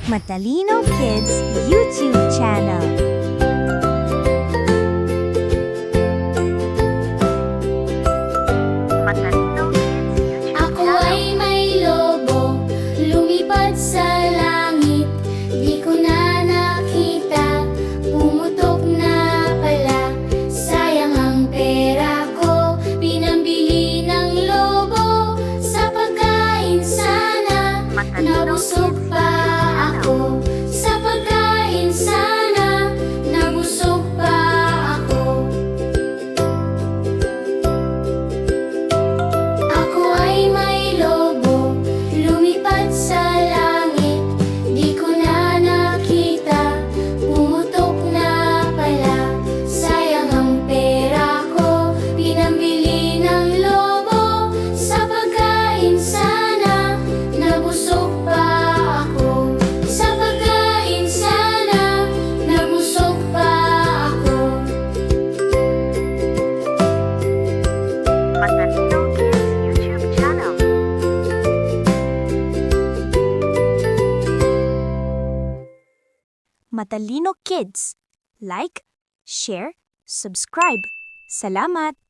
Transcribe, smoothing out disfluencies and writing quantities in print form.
Matalino Kids YouTube channel. Ako ay may lobo, lumipad sa langit. Di ko na nakita, pumutok na pala. Sayang ang pera ko, pinambili ng lobo. Sa pagkain sana, nabusog pa ako. Sa pagkain sana, nabusog pa ako. Ako ay may lobo, lumipad sa langit. Di ko na nakita, pumutok na pala. Sayang ang pera ko, pinambili ng lobo. Sa pagkain sana, nabusog pa ako. Sa pagkain sana, nabusog pa ako. Matalino Kids YouTube channel. Matalino Kids. Like, share, subscribe. Salamat!